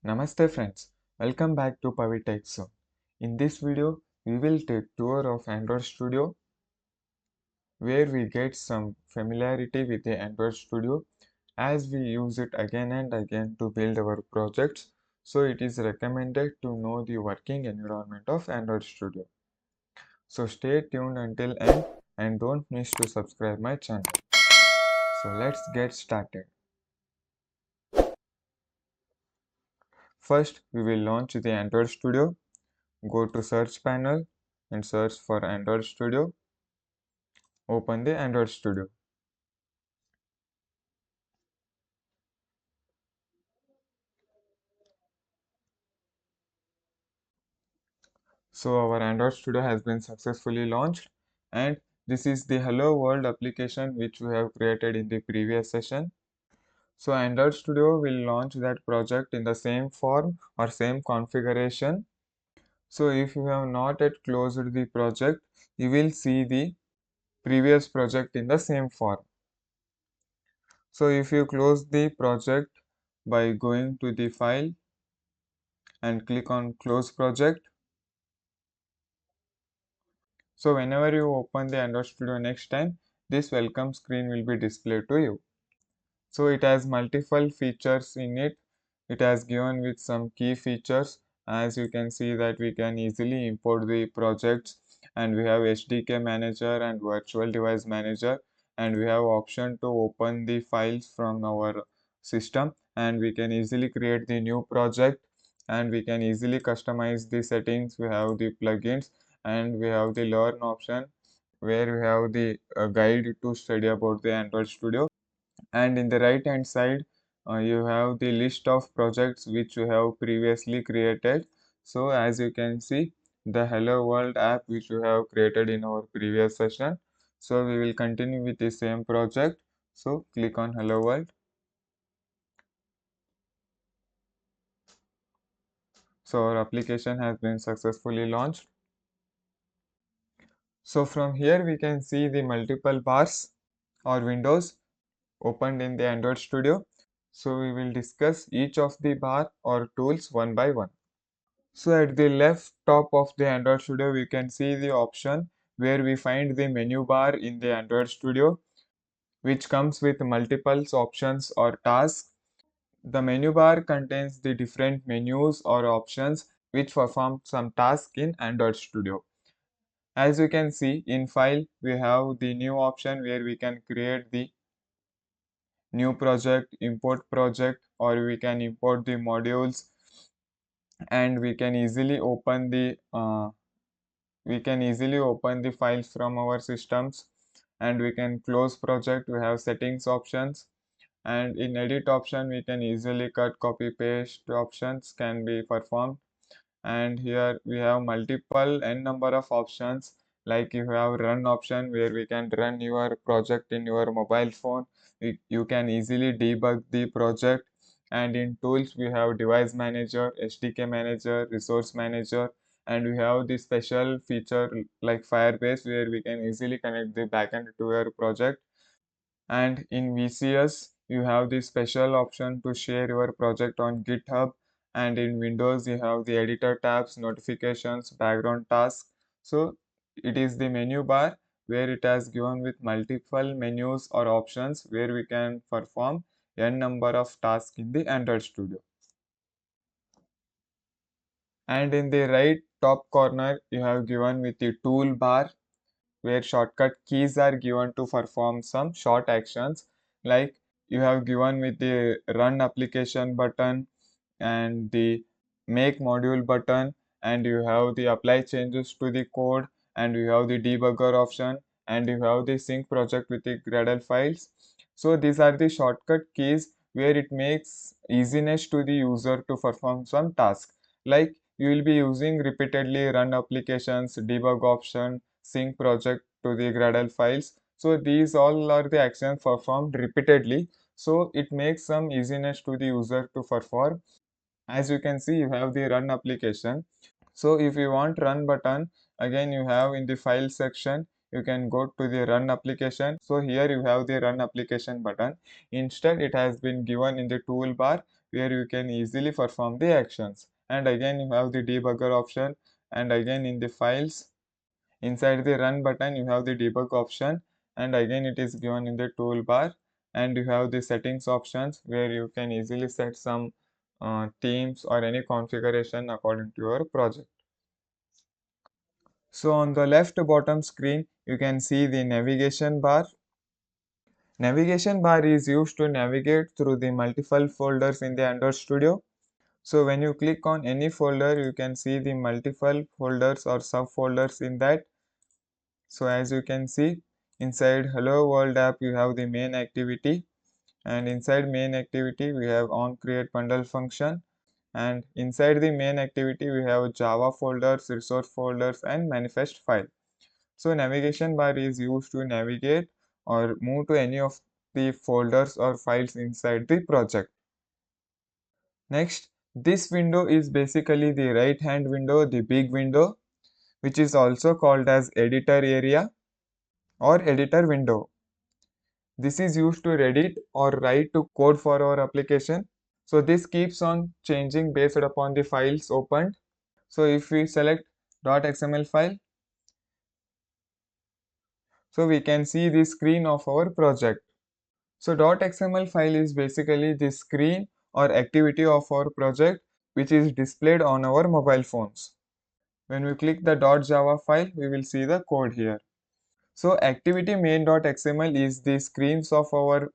Namaste friends, welcome back to pavitechnzone. In this video, we will take tour of Android Studio where we get some familiarity with the Android Studio as we use it again and again to build our projects. So it is recommended to know the working environment of Android Studio. So stay tuned until end and don't miss to subscribe my channel. So let's get started. First, we will launch the Android Studio. Go to search panel and search for Android Studio. Open the Android Studio. So our Android Studio has been successfully launched, and this is the Hello World application which we have created in the previous session. So Android Studio will launch that project in the same form or same configuration. So if you have not yet closed the project, you will see the previous project in the same form. So if you close the project by going to the file and click on close project. So whenever you open the Android Studio next time, this welcome screen will be displayed to you. So it has multiple features in it. It has given with some key features. As you can see that we can easily import the projects, and we have SDK manager and virtual device manager, and we have option to open the files from our system, and we can easily create the new project, and we can easily customize the settings. We have the plugins, and we have the learn option where we have the guide to study about the Android Studio, and in the right hand side you have the list of projects which you have previously created. So as you can see, the Hello World app which you have created in our previous session. So we will continue with the same project. So click on Hello World. So our application has been successfully launched. So from here we can see the multiple bars or windows opened in the Android Studio. So we will discuss each of the bar or tools one by one. So at the left top of the Android Studio, we can see the option where we find the menu bar in the Android Studio, which comes with multiple options or tasks. The menu bar contains the different menus or options which perform some task in Android Studio. As you can see in file, we have the new option where we can create the new project, import project, or we can import the modules, and we can easily open the files from our systems, and we can close project. We have settings options, and in edit option we can easily cut, copy, paste options can be performed. And here we have multiple n number of options, like you have run option where we can run your project in your mobile phone. You can easily debug the project. And in tools we have device manager, SDK manager, resource manager, and we have the special feature like Firebase where we can easily connect the backend to your project. And in VCS, you have the special option to share your project on GitHub. And in Windows, you have the editor tabs, notifications, background tasks. So it is the menu bar where it has given with multiple menus or options where we can perform n number of tasks in the Android Studio. And in the right top corner, you have given with the toolbar where shortcut keys are given to perform some short actions, like you have given with the run application button and the make module button, and you have the apply changes to the code, and you have the debugger option, and you have the sync project with the Gradle files. So these are the shortcut keys where it makes easiness to the user to perform some task, like you will be using repeatedly run applications, debug option, sync project to the Gradle files. So these all are the actions performed repeatedly. So it makes some easiness to the user to perform. As you can see, you have the run application. So if you want run button, again you have in the file section, you can go to the run application. So here you have the run application button. Instead, it has been given in the toolbar where you can easily perform the actions. And again you have the debugger option, and again in the files, inside the run button you have the debug option, and again it is given in the toolbar. And you have the settings options where you can easily set some themes or any configuration according to your project. So on the left bottom screen you can see the navigation bar. Navigation bar is used to navigate through the multiple folders in the Android Studio. So when you click on any folder, you can see the multiple folders or subfolders in that. So as you can see, inside Hello World app you have the main activity, and inside main activity we have on create bundle function, and inside the main activity we have Java folders, resource folders, and manifest file. So navigation bar is used to navigate or move to any of the folders or files inside the project. Next, this window is basically the right hand window, the big window, which is also called as editor area or editor window. This is used to edit or write to code for our application. So this keeps on changing based upon the files opened. So if we select .xml file, so we can see the screen of our project. So .xml file is basically the screen or activity of our project which is displayed on our mobile phones. When we click the .java file, we will see the code here. So activity main.xml is the screens of our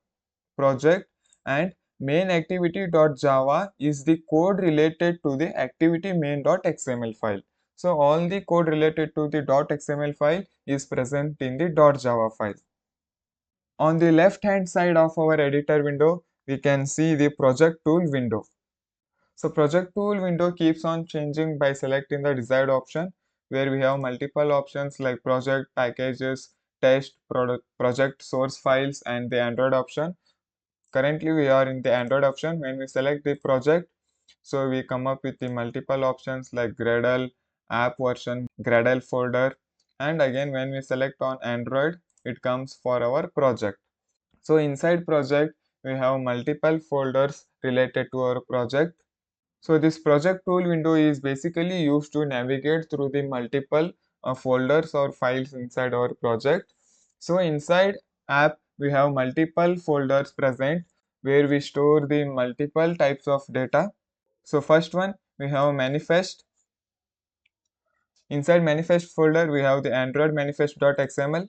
project, and main activity.java is the code related to the activity main.xml file. So all the code related to the .xml file is present in the .java file. On the left hand side of our editor window, we can see the project tool window. So project tool window keeps on changing by selecting the desired option, where we have multiple options like project, packages, test, project source files, and the Android option. Currently we are in the Android option. When we select the project, so we come up with the multiple options like Gradle, app version, Gradle folder, and again when we select on Android, it comes for our project. So inside project, we have multiple folders related to our project. So this project tool window is basically used to navigate through the multiple folders or files inside our project. So inside app, we have multiple folders present where we store the multiple types of data. So first one, we have manifest. Inside manifest folder, we have the Android manifest.xml.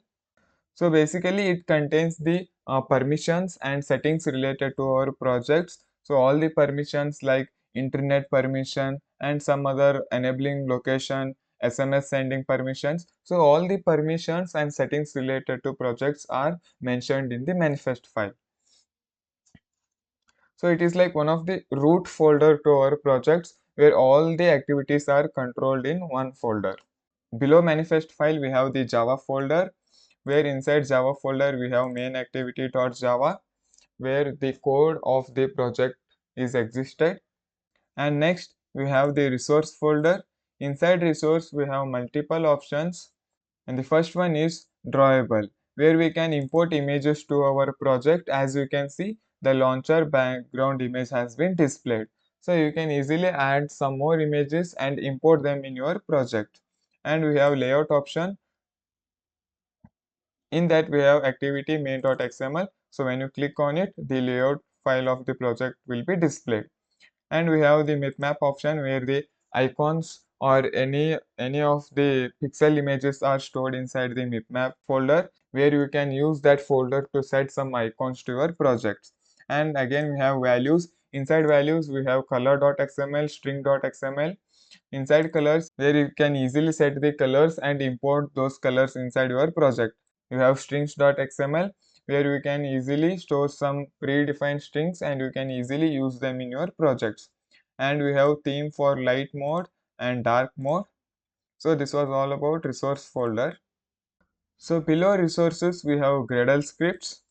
So basically it contains the permissions and settings related to our projects. So all the permissions like internet permission and some other enabling location, SMS sending permissions. So all the permissions and settings related to projects are mentioned in the manifest file. So it is like one of the root folder to our projects where all the activities are controlled in one folder. Below manifest file we have the Java folder, where inside Java folder we have main activity.java where the code of the project is existed. And next we have the resource folder. Inside resource we have multiple options, and the first one is drawable, where we can import images to our project. As you can see, the launcher background image has been displayed, so you can easily add some more images and import them in your project. And we have layout option. In that we have activity main.xml. So when you click on it, the layout file of the project will be displayed. And we have the bitmap option where the icons or any of the pixel images are stored inside the bitmap folder, where you can use that folder to set some icons to your projects. And again we have values. Inside values we have color.xml, string.xml. Inside colors, where you can easily set the colors and import those colors inside your project. You have strings.xml, where you can easily store some predefined strings and you can easily use them in your projects. And we have theme for light mode and dark mode. So this was all about resource folder. So below resources we have Gradle scripts.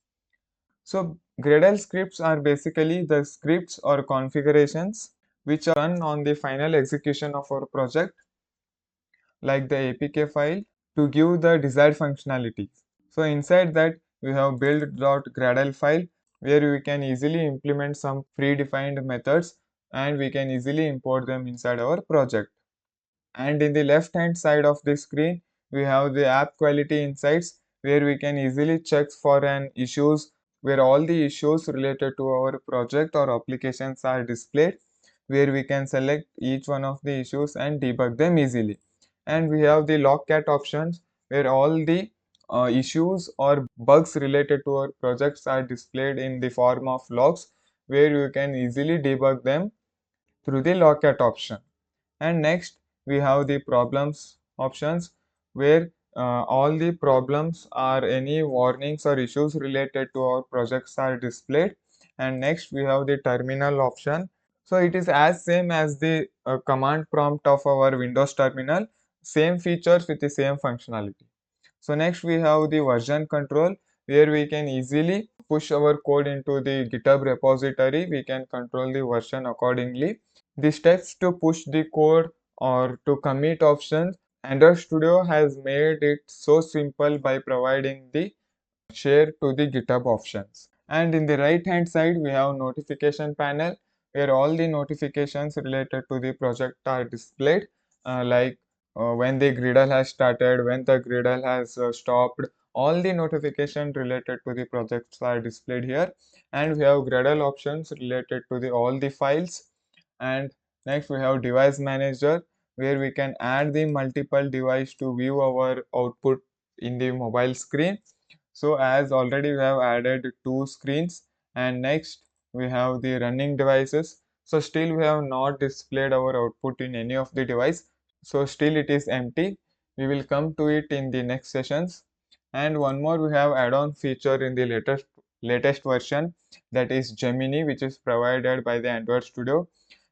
So Gradle scripts are basically the scripts or configurations which are run on the final execution of our project, like the APK file, to give the desired functionality. So inside that we have build.gradle file, where we can easily implement some predefined methods and we can easily import them inside our project. And in the left hand side of the screen, we have the app quality insights, where we can easily check for an issues, where all the issues related to our project or applications are displayed, where we can select each one of the issues and debug them easily. And we have the logcat options, where all the issues or bugs related to our projects are displayed in the form of logs, where you can easily debug them through the logcat option. And next we have the problems options, where all the problems or any warnings or issues related to our projects are displayed. And next we have the terminal option, so it is as same as the command prompt of our Windows terminal, same features with the same functionality. So next we have the version control, where we can easily push our code into the GitHub repository. We can control the version accordingly. The steps to push the code or to commit options, Android Studio has made it so simple by providing the share to the GitHub options. And in the right hand side we have notification panel, where all the notifications related to the project are displayed, like when the Gradle has started, when the Gradle has stopped, all the notification related to the projects are displayed here. And we have Gradle options related to the all the files. And next we have device manager, where we can add the multiple device to view our output in the mobile screen. So as already we have added two screens, and next we have the running devices. So still we have not displayed our output in any of the device, so still it is empty. We will come to it in the next sessions. And one more, we have add-on feature in the latest version, that is Gemini, which is provided by the Android Studio,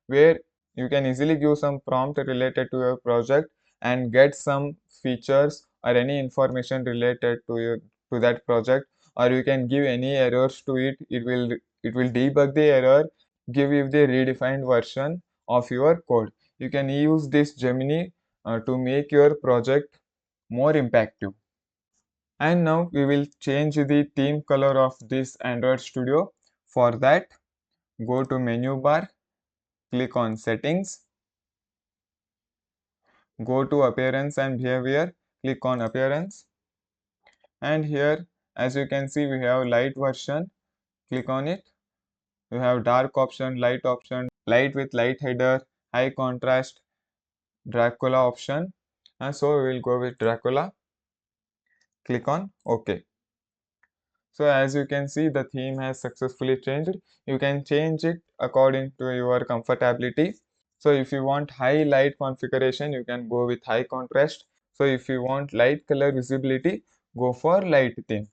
where you can easily give some prompt related to your project and get some features or any information related to your to that project, or you can give any errors to it. It will debug the error, give you the redefined version of your code. You can use this Gemini to make your project more impactful. And now we will change the theme color of this Android Studio. For that, go to menu bar, click on settings, go to appearance and behavior, click on appearance, and here as you can see we have light version, click on it. We have dark option, light with light header, high contrast, Dracula option, and so we will go with Dracula. Click on OK. So as you can see, the theme has successfully changed. You can change it according to your comfortability. So if you want high light configuration, you can go with high contrast. So if you want light color visibility, go for light theme.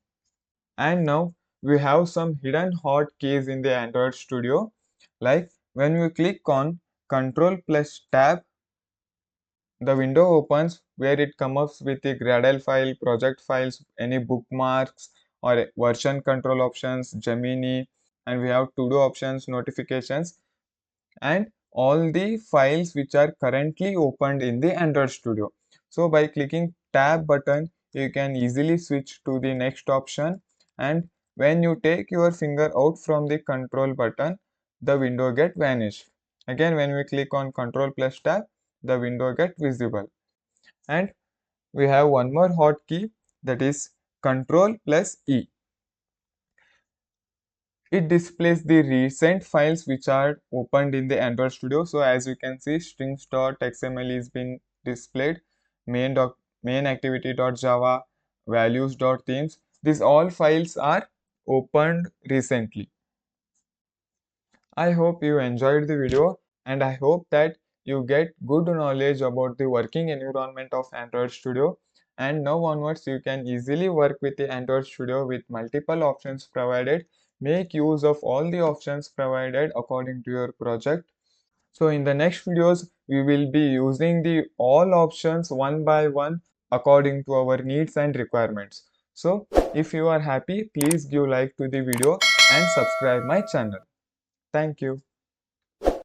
And now we have some hidden hotkeys in the Android Studio. Like when we click on Control plus Tab, the window opens, where it comes up with the Gradle file, project files, any bookmarks or version control options, Gemini, and we have to do options, notifications, and all the files which are currently opened in the Android Studio. So by clicking tab button, you can easily switch to the next option, and when you take your finger out from the control button, the window get vanished. Again when we click on control plus tab, the window get visible. And we have one more hotkey, that is control plus E. It displays the recent files which are opened in the Android Studio. So as you can see, strings.xml is being displayed, main activity.java, values.themes. These all files are opened recently. I hope you enjoyed the video, and I hope that you get good knowledge about the working environment of Android Studio. And now onwards, you can easily work with the Android Studio with multiple options provided. Make use of all the options provided according to your project. So in the next videos, we will be using the all options one by one according to our needs and requirements. So if you are happy, please give like to the video and subscribe my channel. Thank you.